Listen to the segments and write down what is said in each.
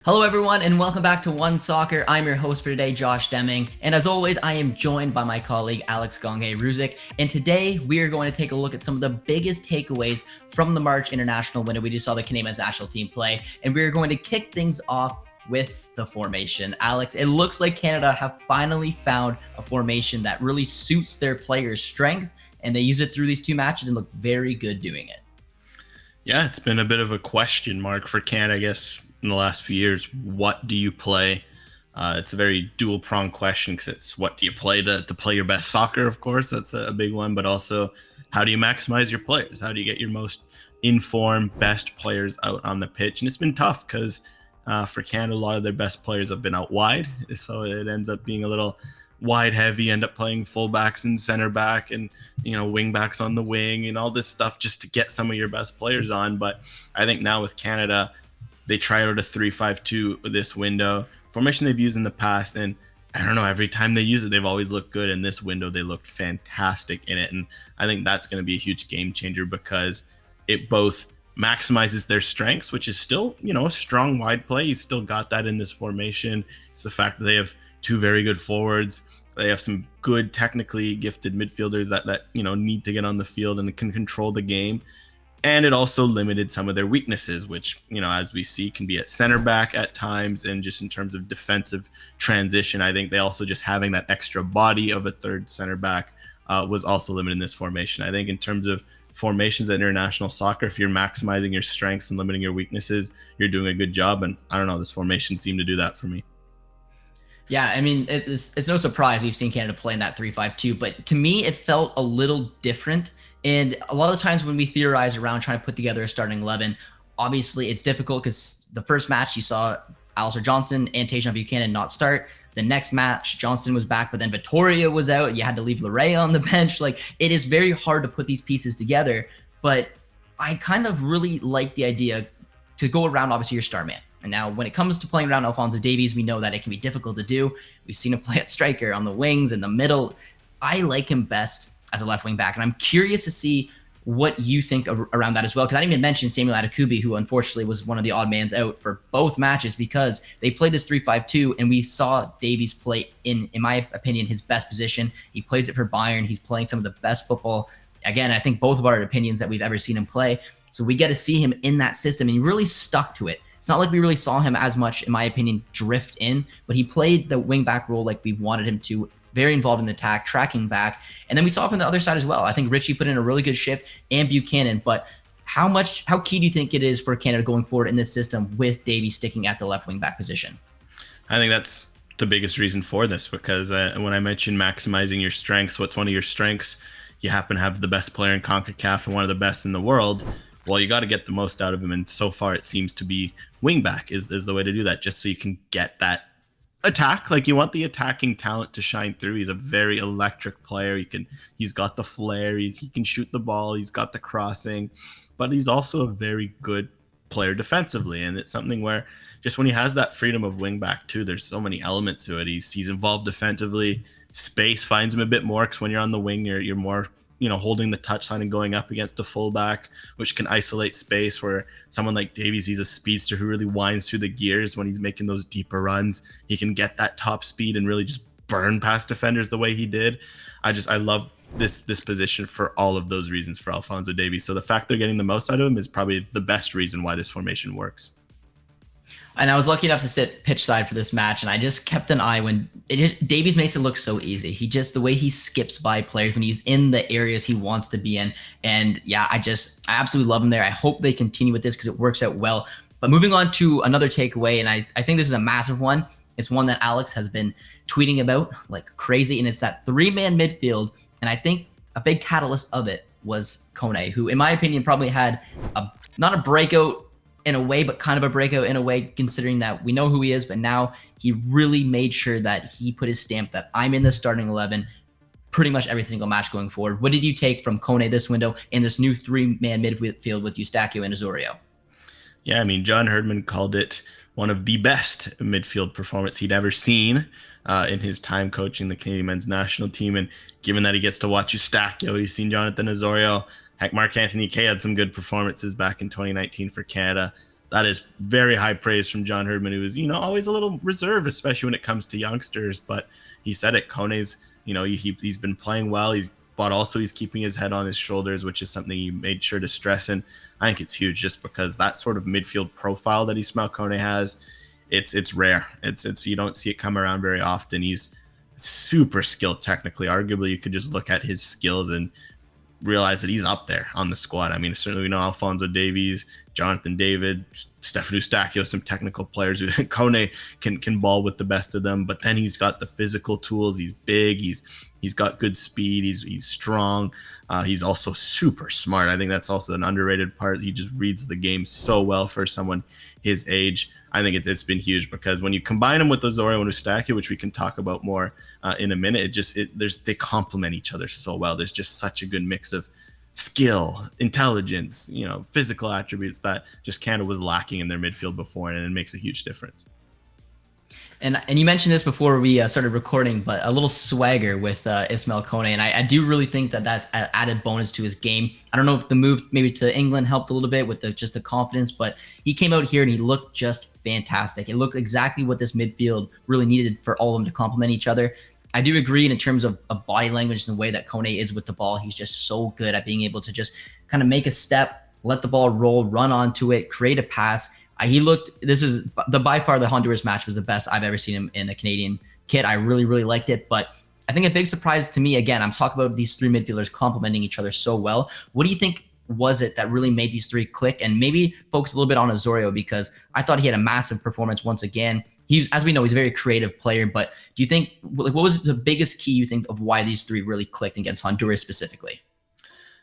Hello everyone and welcome back to OneSoccer. I'm your host for today, Josh Deming, and as always, I am joined by my colleague Alex Gangue-Ruzic, and today we are going to take a look at some of the biggest takeaways from the March international window. We just saw the Canadian men's national team play, and we are going to kick things off with the formation. Alex, it looks like Canada have finally found a formation that really suits their players' strength, and they use it through these two matches and look very good doing it. Yeah, it's been a bit of a question mark for Canada, I guess, in the last few years. What do you play? It's a very dual-pronged question because it's what do you play to play your best soccer, of course. That's a big one. But also, how do you maximize your players? How do you get your most informed, best players out on the pitch? And it's been tough because for Canada, a lot of their best players have been out wide. So it ends up being a little wide heavy, end up playing fullbacks and center back and wing backs on the wing and all this stuff just to get some of your best players on. But I think now with Canada, they tried out a 3-5-2 this window formation they've used in the past, and I don't know, every time they use it they've always looked good. In this window they looked fantastic in it, and I think that's going to be a huge game changer because it both maximizes their strengths, which is still a strong wide play. You still got that in this formation. It's the fact that they have two very good forwards. They have some good technically gifted midfielders that need to get on the field and can control the game. And it also limited some of their weaknesses, which, as we see, can be at center back at times. And just in terms of defensive transition, I think they also just having that extra body of a third center back was also limited in this formation. I think in terms of formations at international soccer, if you're maximizing your strengths and limiting your weaknesses, you're doing a good job. And I don't know, this formation seemed to do that for me. Yeah, I mean, it's no surprise we've seen Canada play in that 3-5-2, but to me, it felt a little different. And a lot of times when we theorize around trying to put together a starting 11, obviously it's difficult because the first match you saw Alistair Johnston and Tajon Buchanan not start. The next match, Johnston was back, but then Vittoria was out. You had to leave Larin on the bench. Like, it is very hard to put these pieces together, but I kind of really like the idea to go around, obviously, your star man. And now when it comes to playing around Alphonso Davies, we know that it can be difficult to do. We've seen him play at striker, on the wings, in the middle. I like him best as a left wing back, and I'm curious to see what you think around that as well, because I didn't even mention Samuel Adekubi, who unfortunately was one of the odd mans out for both matches because they played this 3-5-2, and we saw Davies play in my opinion, his best position. He plays it for Bayern. He's playing some of the best football. Again, I think both of our opinions that we've ever seen him play. So we get to see him in that system, and he really stuck to it. It's not like we really saw him as much, in my opinion, drift in, but he played the wing-back role like we wanted him to, very involved in the attack, tracking back. And then we saw from the other side as well. I think Richie put in a really good shift, and Buchanan, but how key do you think it is for Canada going forward in this system with Davies sticking at the left wing-back position? I think that's the biggest reason for this because when I mentioned maximizing your strengths, what's one of your strengths? You happen to have the best player in Concacaf and one of the best in the world. Well, you got to get the most out of him, and so far it seems to be wingback is the way to do that, just so you can get that attack. Like, you want the attacking talent to shine through. He's a very electric player. He's got the flair. He can shoot the ball. He's got the crossing, but he's also a very good player defensively, and it's something where just when he has that freedom of wingback too, there's so many elements to it. He's involved defensively. Space finds him a bit more because when you're on the wing, you're more holding the touchline and going up against a fullback, which can isolate space, where someone like Davies, he's a speedster who really winds through the gears when he's making those deeper runs. He can get that top speed and really just burn past defenders the way he did. I love this position for all of those reasons for Alphonso Davies. So the fact they're getting the most out of him is probably the best reason why this formation works. And I was lucky enough to sit pitch side for this match, and I just kept an eye when Davies makes it look so easy. The way he skips by players when he's in the areas he wants to be in. And yeah, I absolutely love him there. I hope they continue with this because it works out well. But moving on to another takeaway, and I think this is a massive one. It's one that Alex has been tweeting about like crazy, and it's that three-man midfield. And I think a big catalyst of it was Koné, who in my opinion probably had not a breakout in a way, but kind of a breakout in a way, considering that we know who he is, but now he really made sure that he put his stamp that I'm in the starting 11 pretty much every single match going forward. What did you take from Koné this window in this new three-man midfield with Eustáquio and Osorio? Yeah, I mean, John Herdman called it one of the best midfield performance he'd ever seen in his time coaching the Canadian men's national team. And given that he gets to watch Eustáquio, he's seen Jonathan Osorio. Heck, Marc-Anthony Kaye had some good performances back in 2019 for Canada. that is very high praise from John Herdman, who is, always a little reserved, especially when it comes to youngsters. But he said it. Kone's, he's been playing well. But also he's keeping his head on his shoulders, which is something he made sure to stress. And I think it's huge just because that sort of midfield profile that Ismaël Koné has, it's rare. It's you don't see it come around very often. He's super skilled technically. Arguably, you could just look at his skills and realize that he's up there on the squad. I mean, certainly we know Alphonso, Davies, Jonathan David, Stefan Eustáquio, some technical players who Koné can ball with the best of them, but then he's got the physical tools. He's big. He's got good speed. He's strong. He's also super smart. I think that's also an underrated part. He just reads the game so well for someone his age. I think it's been huge because when you combine him with Osorio and Eustáquio, which we can talk about more in a minute, they complement each other so well. There's just such a good mix of skill, intelligence, physical attributes that just Canada was lacking in their midfield before, and it makes a huge difference. And you mentioned this before we started recording, but a little swagger with Ismaël Koné, and I do really think that that's an added bonus to his game. I don't know if the move maybe to England helped a little bit with just the confidence, but he came out here and he looked just fantastic. It looked exactly what this midfield really needed for all of them to complement each other. I do agree in terms of body language and the way that Koné is with the ball. He's just so good at being able to just kind of make a step, let the ball roll, run onto it, create a pass. This is by far the Honduras match was the best I've ever seen him in a Canadian kit. I really, really liked it. But I think a big surprise to me, again, I'm talking about these three midfielders complementing each other so well. What do you think was it that really made these three click? And maybe focus a little bit on Osorio, because I thought he had a massive performance once again. As we know, he's a very creative player. But do you think, what was the biggest key you think of why these three really clicked against Honduras specifically?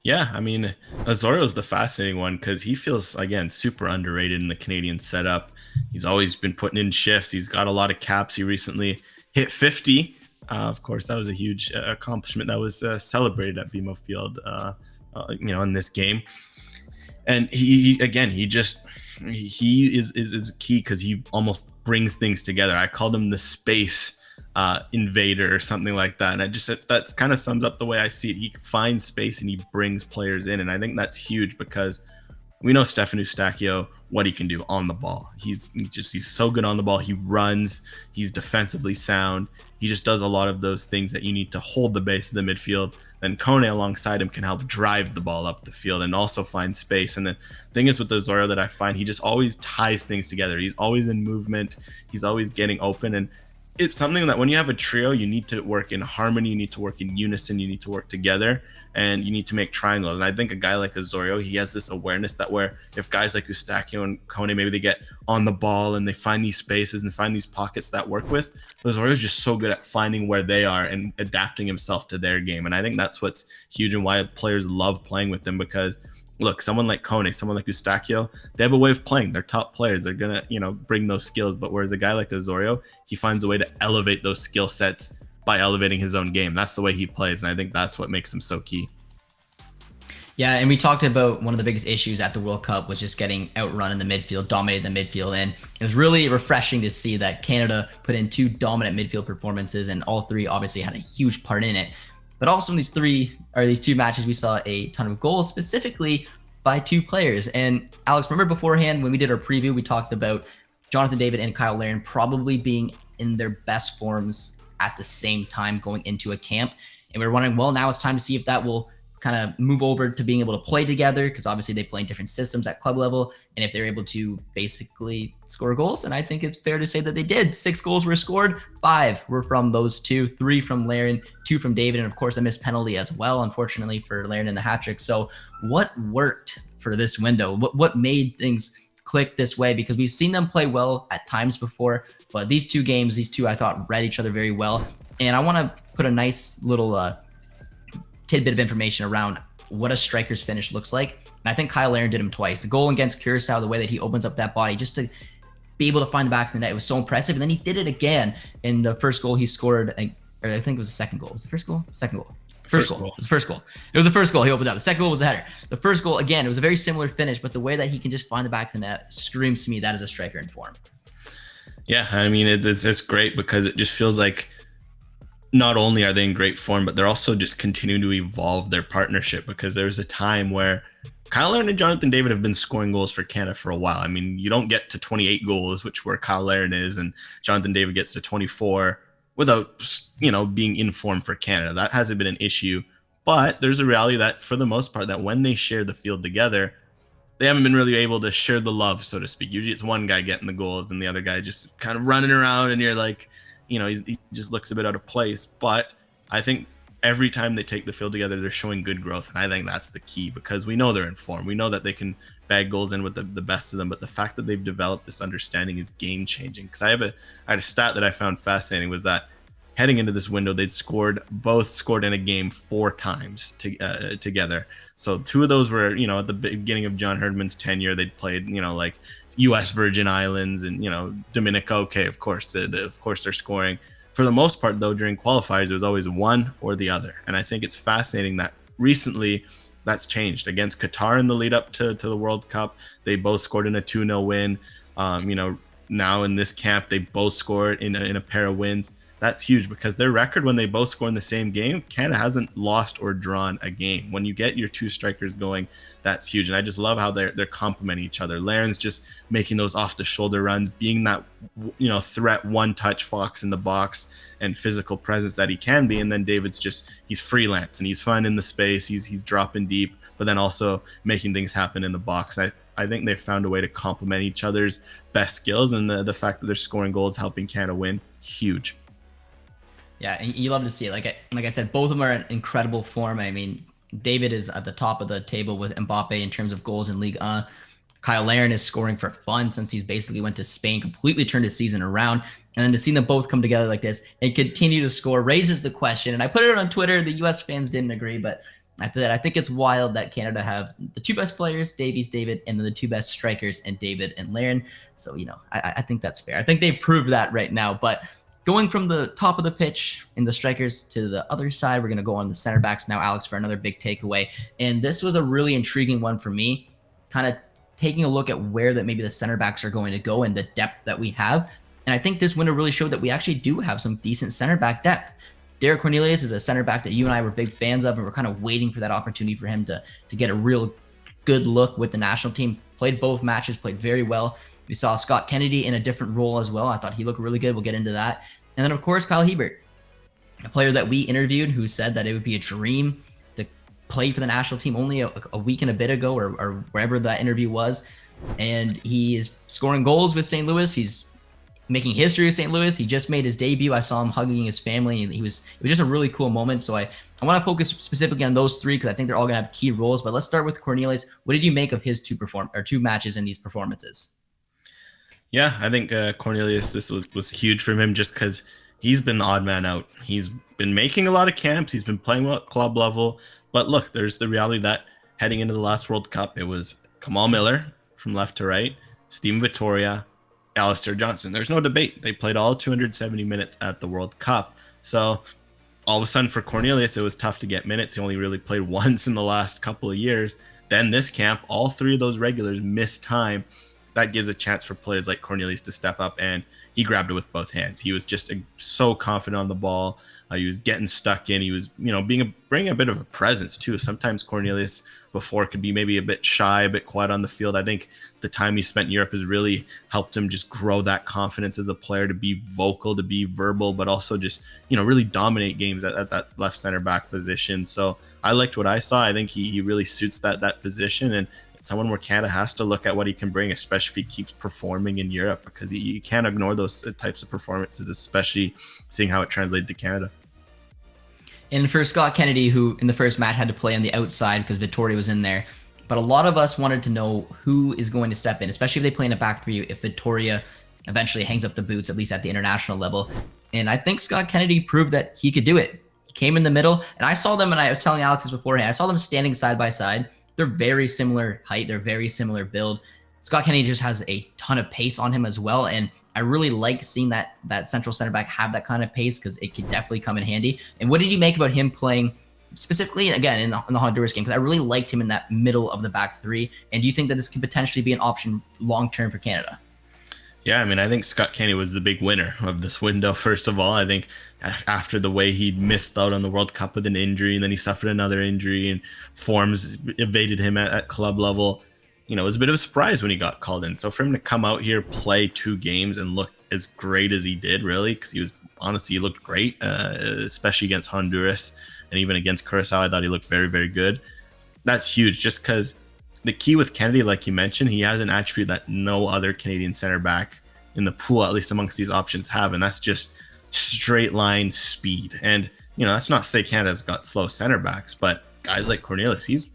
Yeah, I mean, Osorio is the fascinating one because he feels, again, super underrated in the Canadian setup. He's always been putting in shifts. He's got a lot of caps. He recently hit 50. Of course, that was a huge accomplishment that was celebrated at BMO Field, in this game. And he is key because he almost brings things together. I called him the space invader or something like that, and that kind of sums up the way I see it. He finds space and he brings players in, and I think that's huge because we know Stefan Eustáquio, what he can do on the ball. He's so good on the ball. He runs, he's defensively sound. He just does a lot of those things that you need to hold the base of the midfield. Then Koné alongside him can help drive the ball up the field and also find space. And the thing is with Osorio that I find, he just always ties things together. He's always in movement. He's always getting open, and it's something that when you have a trio, you need to work in harmony, you need to work in unison, you need to work together, and you need to make triangles. And I think a guy like Osorio, he has this awareness that where if guys like Eustáquio and Koné, maybe they get on the ball and they find these spaces and find these pockets that work with, Osorio is just so good at finding where they are and adapting himself to their game. And I think that's what's huge and why players love playing with him, because look, someone like Koné, someone like Eustáquio, they have a way of playing. They're top players. They're going to, bring those skills. But whereas a guy like Osorio, he finds a way to elevate those skill sets by elevating his own game. That's the way he plays. And I think that's what makes him so key. Yeah, and we talked about one of the biggest issues at the World Cup was just getting outrun in the midfield, dominated the midfield. And it was really refreshing to see that Canada put in two dominant midfield performances, and all three obviously had a huge part in it. But also in these two matches, we saw a ton of goals, specifically by two players. And Alex, remember beforehand when we did our preview, we talked about Jonathan David and Kyle Larin probably being in their best forms at the same time going into a camp. And we were wondering, well, now it's time to see if that will kind of move over to being able to play together, because obviously they play in different systems at club level, and if they're able to basically score goals. And I think it's fair to say that they did. 6 goals were scored, 5 were from those two, 3 from Larin, 2 from David, and of course a missed penalty as well, unfortunately, for Larin in the hat trick. So what worked for this window? What made things click this way? Because we've seen them play well at times before, but these two I thought read each other very well. And I want to put a nice little tidbit of information around what a striker's finish looks like. And I think Kyle Larin did him twice. The goal against Curaçao, the way that he opens up that body just to be able to find the back of the net, it was so impressive. And then he did it again in the first goal he scored, or I think it was the second goal. Was it the first goal? Second goal. First goal. It was the first goal. It was the first goal he opened up. The second goal was the header. The first goal, again, it was a very similar finish, but the way that he can just find the back of the net screams to me that is a striker in form. Yeah, I mean, it's great because it just feels like not only are they in great form, but they're also just continuing to evolve their partnership, because there was a time where Kyle Larin and Jonathan David have been scoring goals for Canada for a while. I mean, you don't get to 28 goals, which where Kyle Larin is, and Jonathan David gets to 24 without, being in form for Canada. That hasn't been an issue. But there's a reality that for the most part, that when they share the field together, they haven't been really able to share the love, so to speak. Usually it's one guy getting the goals and the other guy just kind of running around, and you're like, he just looks a bit out of place. But I think every time they take the field together, they're showing good growth. And I think that's the key, because we know they're in form. We know that they can bag goals in with the best of them. But the fact that they've developed this understanding is game changing. Because I had a stat that I found fascinating, was that heading into this window, they'd both scored in a game 4 times together. So 2 of those were, at the beginning of John Herdman's tenure. They'd played, like U.S. Virgin Islands and, Dominica. Okay, of course, of course they're scoring. For the most part, though, during qualifiers, it was always one or the other. And I think it's fascinating that recently that's changed. Against Qatar in the lead up to the World Cup, they both scored in a 2-0 win. Now in this camp, they both scored in a pair of wins. That's huge, because their record when they both score in the same game, Canada hasn't lost or drawn a game. When you get your 2 strikers going, that's huge. And I just love how they're complementing each other. Larin's just making those off the shoulder runs, being that, threat, one touch fox in the box and physical presence that he can be. And then David's he's freelance and he's finding the space. He's dropping deep, but then also making things happen in the box. I think they've found a way to complement each other's best skills, and the fact that they're scoring goals, helping Canada win, huge. Yeah, and you love to see it. Like I said, both of them are in incredible form. I mean, David is at the top of the table with Mbappe in terms of goals in Ligue 1. Kyle Larin is scoring for fun since he's basically went to Spain, completely turned his season around. And then to see them both come together like this and continue to score raises the question. And I put it on Twitter. The U.S. fans didn't agree, but after that, I think it's wild that Canada have the 2 best players, Davies, David, and then the 2 best strikers, and David and Larin. So, I think that's fair. I think they've proved that right now. But going from the top of the pitch in the strikers to the other side, we're going to go on the center backs now, Alex, for another big takeaway. And this was a really intriguing one for me, kind of taking a look at where that maybe the center backs are going to go and the depth that we have. And I think this window really showed that we actually do have some decent center back depth. Derek Cornelius is a center back that you and I were big fans of, and we're kind of waiting for that opportunity for him to get a real good look with the national team. Played both matches, played very well. We saw Scott Kennedy in a different role as well. I thought he looked really good. We'll get into that. And then, of course, Kyle Hebert, a player that we interviewed who said that it would be a dream to play for the national team only a week and a bit ago, or wherever that interview was. And he is scoring goals with St. Louis. He's making history with St. Louis. He just made his debut. I saw him hugging his family, and it was just a really cool moment. So I want to focus specifically on those 3 because I think they're all going to have key roles. But let's start with Cornelius. What did you make of his 2 matches in these performances? Yeah, I think Cornelius, this was huge for him just because he's been the odd man out. He's been making a lot of camps. He's been playing well at club level. But look, there's the reality that heading into the last World Cup, it was Kamal Miller from left to right, Steven Vittoria, Alistair Johnston. There's no debate. They played all 270 minutes at the World Cup. So all of a sudden for Cornelius, it was tough to get minutes. He only really played once in the last couple of years. Then this camp, all 3 of those regulars missed time. That gives a chance for players like Cornelius to step up, and he grabbed it with both hands. He was just so confident on the ball. He was getting stuck in. He was, bringing a bit of a presence too. Sometimes Cornelius before could be maybe a bit shy, a bit quiet on the field. I think the time he spent in Europe has really helped him just grow that confidence as a player, to be vocal, to be verbal, but also just, really dominate games at that left center back position. So I liked what I saw. I think he really suits that position, and someone where Canada has to look at what he can bring, especially if he keeps performing in Europe, because you can't ignore those types of performances, especially seeing how it translated to Canada. And for Scott Kennedy, who in the first match had to play on the outside because Vittoria was in there, but a lot of us wanted to know who is going to step in, especially if they play in a back 3, if Vittoria eventually hangs up the boots, at least at the international level. And I think Scott Kennedy proved that he could do it. He came in the middle, and I saw them, and I was telling Alex this beforehand, I saw them standing side by side. They're very similar height. They're very similar build. Scott Kennedy just has a ton of pace on him as well. And I really like seeing that central center back have that kind of pace, because it could definitely come in handy. And what did you make about him playing specifically, again, in the Honduras game? Because I really liked him in that middle of the back 3. And do you think that this could potentially be an option long-term for Canada? Yeah, I mean, I think Scott Kenny was the big winner of this window. First of all, I think after the way he missed out on the World Cup with an injury, and then he suffered another injury, and forms evaded him at club level, it was a bit of a surprise when he got called in. So for him to come out here, play 2 games, and look as great as he did, really, because he looked great, especially against Honduras and even against Curaçao. I thought he looked very, very good. That's huge, just because the key with Kennedy, like you mentioned, he has an attribute that no other Canadian center back in the pool, at least amongst these options, have, and that's just straight line speed. And that's not to say Canada's got slow center backs, but guys like Cornelius, he's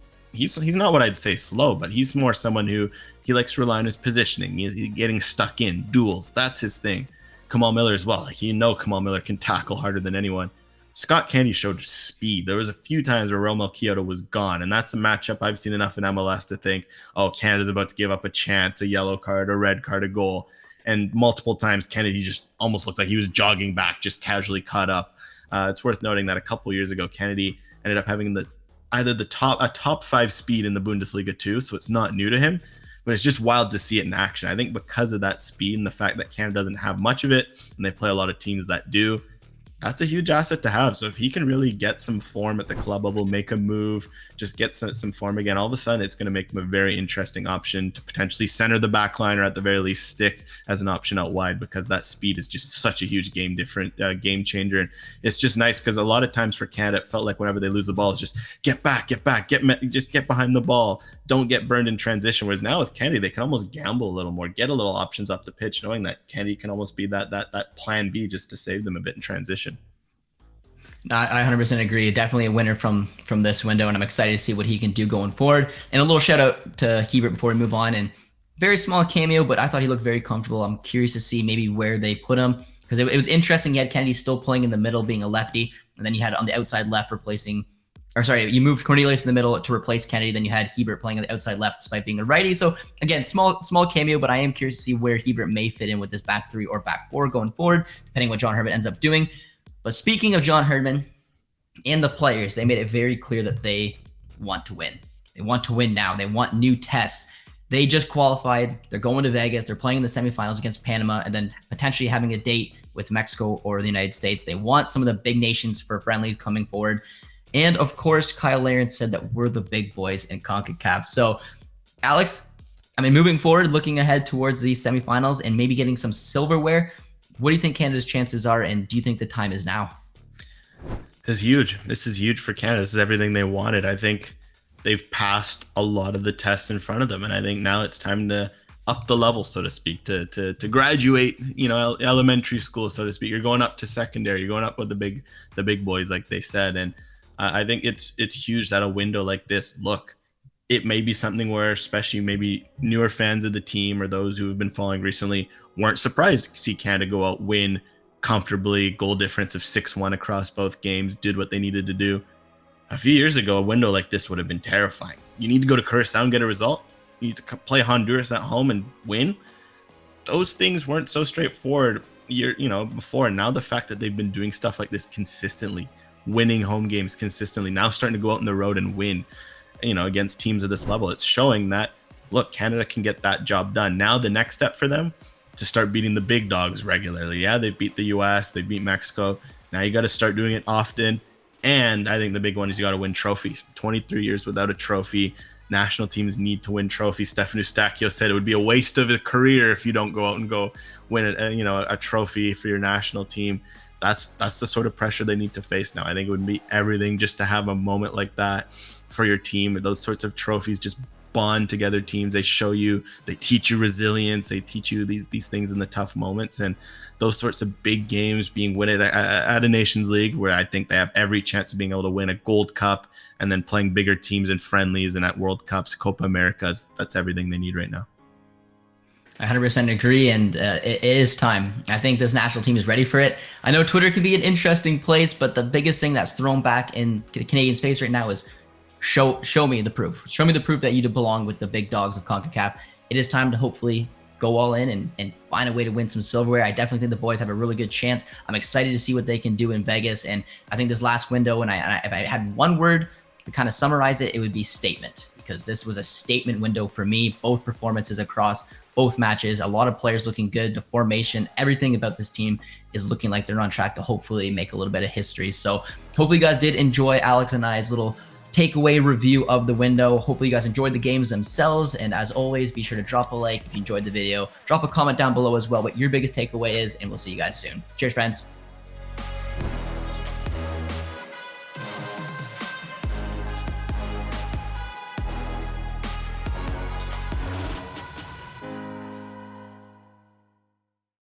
not what I'd say slow, but he's more someone who he likes to rely on his positioning, he's getting stuck in duels. That's his thing. Kamal Miller as well. Like, Kamal Miller can tackle harder than anyone. Scott Kennedy showed speed. There was a few times where Romel Kyoto was gone, and that's a matchup I've seen enough in MLS to think, oh, Canada's about to give up a chance, a yellow card, a red card, a goal. And multiple times, Kennedy just almost looked like he was jogging back, just casually caught up. It's worth noting that a couple years ago, Kennedy ended up having a top 5 speed in the Bundesliga too, so it's not new to him. But it's just wild to see it in action. I think because of that speed and the fact that Canada doesn't have much of it, and they play a lot of teams that do, that's a huge asset to have. So if he can really get some form at the club level, make a move, just get some form again, all of a sudden it's going to make him a very interesting option to potentially center the back line, or at the very least stick as an option out wide, because that speed is just such a huge game changer. And it's just nice because a lot of times for Canada, it felt like whenever they lose the ball, it's just get back, just get behind the ball, don't get burned in transition. Whereas now with Kennedy, they can almost gamble a little more, get a little options up the pitch, knowing that Kennedy can almost be that plan B just to save them a bit in transition. I 100% agree. Definitely a winner from this window, and I'm excited to see what he can do going forward. And a little shout out to Hebert before we move on. And very small cameo, but I thought he looked very comfortable. I'm curious to see maybe where they put him, because it was interesting. You had Kennedy still playing in the middle, being a lefty, and then you had on the outside left you moved Cornelius in the middle to replace Kennedy. Then you had Hebert playing on the outside left despite being a righty. So again, small cameo, but I am curious to see where Hebert may fit in with this back 3 or back 4 going forward, depending what John Herdman ends up doing. But speaking of John Herdman and the players, they made it very clear that they want to win. They want to win now. They want new tests. They just qualified. They're going to Vegas. They're playing in the semifinals against Panama, and then potentially having a date with Mexico or the United States. They want some of the big nations for friendlies coming forward. And of course, Kyle Larin said that we're the big boys in CONCACAF. So, Alex, moving forward, looking ahead towards these semifinals and maybe getting some silverware, what do you think Canada's chances are, and do you think the time is now? This is huge. This is huge for Canada. This is everything they wanted. I think they've passed a lot of the tests in front of them, and I think now it's time to up the level, so to speak, to graduate, elementary school, so to speak. You're going up to secondary. You're going up with the big boys, like they said. And I think it's huge that a window like this, look, it may be something where especially maybe newer fans of the team or those who have been following recently weren't surprised to see Canada go out, win comfortably, goal difference of 6-1 across both games, did what they needed to do. A few years ago, a window like this would have been terrifying. You need to go to Curaçao and get a result. You need to play Honduras at home and win. Those things weren't so straightforward before. And now the fact that they've been doing stuff like this consistently, winning home games consistently, now starting to go out on the road and win, against teams of this level, it's showing that, look, Canada can get that job done. Now the next step for them, to start beating the big dogs regularly. Yeah, they beat the US, they beat Mexico. Now you got to start doing it often. And I think the big one is you got to win trophies. 23 years without a trophy. National teams need to win trophies. Stefan Eustáquio said it would be a waste of a career if you don't go out and go win a trophy for your national team. That's the sort of pressure they need to face now. I think it would be everything just to have a moment like that for your team. Those sorts of trophies just bond together teams. They teach you resilience. They teach you these things in the tough moments, and those sorts of big games being won at a Nations League, where I think they have every chance of being able to win a Gold Cup, and then playing bigger teams in friendlies and at World Cups, Copa Americas. That's everything they need right now. I 100% agree, and it is time. I think this national team is ready for it. I know Twitter can be an interesting place, but the biggest thing that's thrown back in the Canadian space right now is show me the proof. Show me the proof that you belong with the big dogs of CONCACAF. It is time to hopefully go all in and find a way to win some silverware. I definitely think the boys have a really good chance. I'm excited to see what they can do in Vegas, and I think this last window, if I had one word to kind of summarize it, it would be statement, because this was a statement window for me. Both performances across both matches. A lot of players looking good. The formation, everything about this team is looking like they're on track to hopefully make a little bit of history. So hopefully you guys did enjoy Alex and I's little takeaway review of the window. Hopefully you guys enjoyed the games themselves, and as always, be sure to drop a like if you enjoyed the video. Drop a comment down below as well what your biggest takeaway is, and we'll see you guys soon. Cheers, friends.